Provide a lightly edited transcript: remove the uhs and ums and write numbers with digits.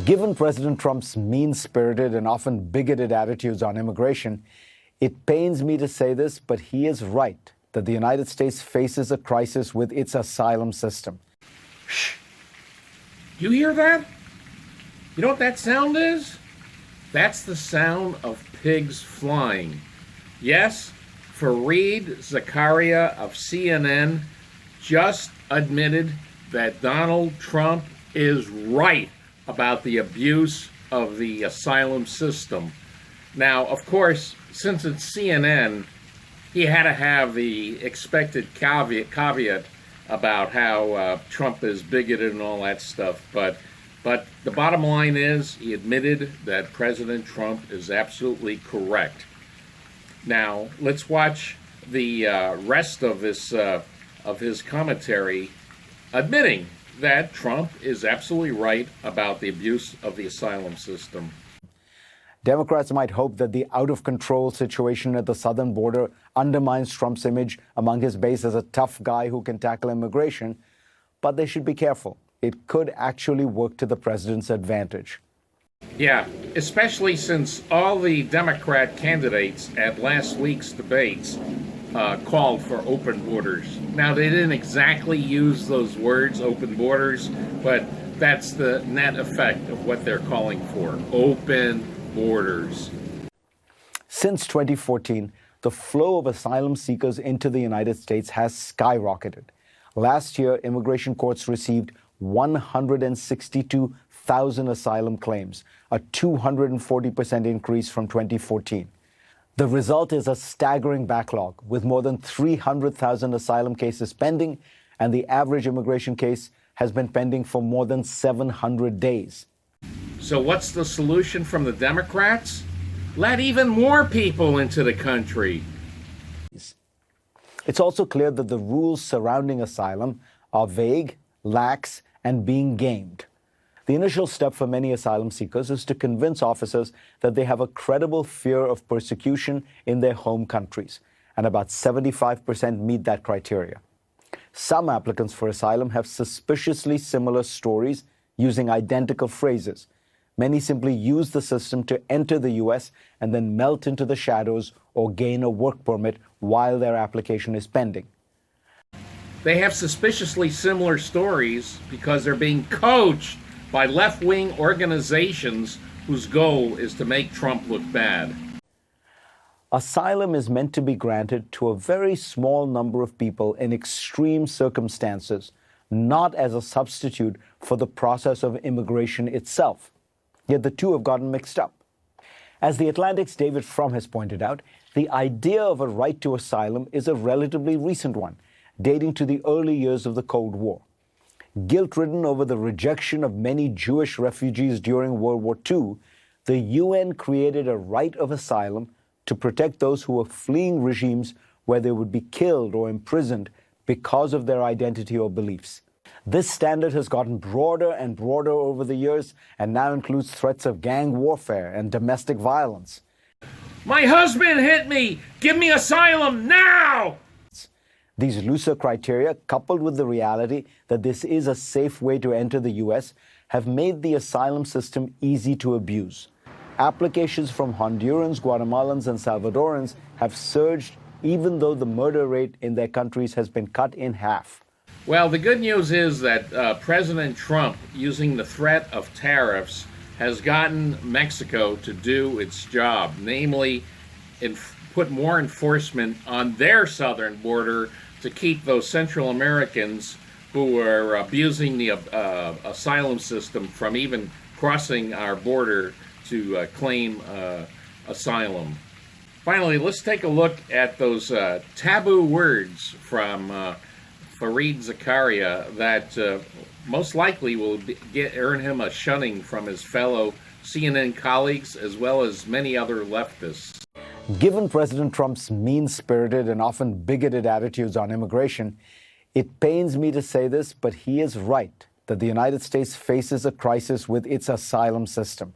Given President Trump's mean-spirited and often bigoted attitudes on immigration, it pains me to say this, but he is right that the United States faces a crisis with its asylum system. Shh. You hear that? You know what that sound is? That's the sound of pigs flying. Yes, Fareed Zakaria of CNN just admitted that Donald Trump is right about the abuse of the asylum system. Now, of course, since it's CNN, he had to have the expected caveat about how Trump is bigoted and all that stuff. But the bottom line is he admitted that President Trump is absolutely correct. Now, let's watch the rest of his commentary admitting that Trump is absolutely right about the abuse of the asylum system. Democrats might hope that the out-of-control situation at the southern border undermines Trump's image among his base as a tough guy who can tackle immigration, but they should be careful. It could actually work to the president's advantage. Yeah, especially since all the Democrat candidates at last week's debates called for open borders. Now, they didn't exactly use those words, open borders, but that's the net effect of what they're calling for, open borders. Since 2014, the flow of asylum seekers into the United States has skyrocketed. Last year, immigration courts received 162,000 asylum claims, a 240% increase from 2014. The result is a staggering backlog, with more than 300,000 asylum cases pending, and the average immigration case has been pending for more than 700 days. So what's the solution from the Democrats? Let even more people into the country. It's also clear that the rules surrounding asylum are vague, lax, and being gamed. The initial step for many asylum seekers is to convince officers that they have a credible fear of persecution in their home countries, and about 75% meet that criteria. Some applicants for asylum have suspiciously similar stories using identical phrases. Many simply use the system to enter the U.S. and then melt into the shadows or gain a work permit while their application is pending. They have suspiciously similar stories because they're being coached by left-wing organizations whose goal is to make Trump look bad. Asylum is meant to be granted to a very small number of people in extreme circumstances, not as a substitute for the process of immigration itself. Yet the two have gotten mixed up. As The Atlantic's David Frum has pointed out, the idea of a right to asylum is a relatively recent one, dating to the early years of the Cold War. Guilt-ridden over the rejection of many Jewish refugees during World War II, the UN created a right of asylum to protect those who were fleeing regimes where they would be killed or imprisoned because of their identity or beliefs. This standard has gotten broader and broader over the years and now includes threats of gang warfare and domestic violence. My husband hit me! Give me asylum now! These looser criteria, coupled with the reality that this is a safe way to enter the U.S., have made the asylum system easy to abuse. Applications from Hondurans, Guatemalans, and Salvadorans have surged even though the murder rate in their countries has been cut in half. Well, the good news is that President Trump, using the threat of tariffs, has gotten Mexico to do its job, namely put more enforcement on their southern border to keep those Central Americans who are abusing the asylum system from even crossing our border to claim asylum. Finally, let's take a look at those taboo words from Fareed Zakaria that most likely will earn him a shunning from his fellow CNN colleagues as well as many other leftists. Given President Trump's mean-spirited and often bigoted attitudes on immigration, it pains me to say this, but he is right that the United States faces a crisis with its asylum system.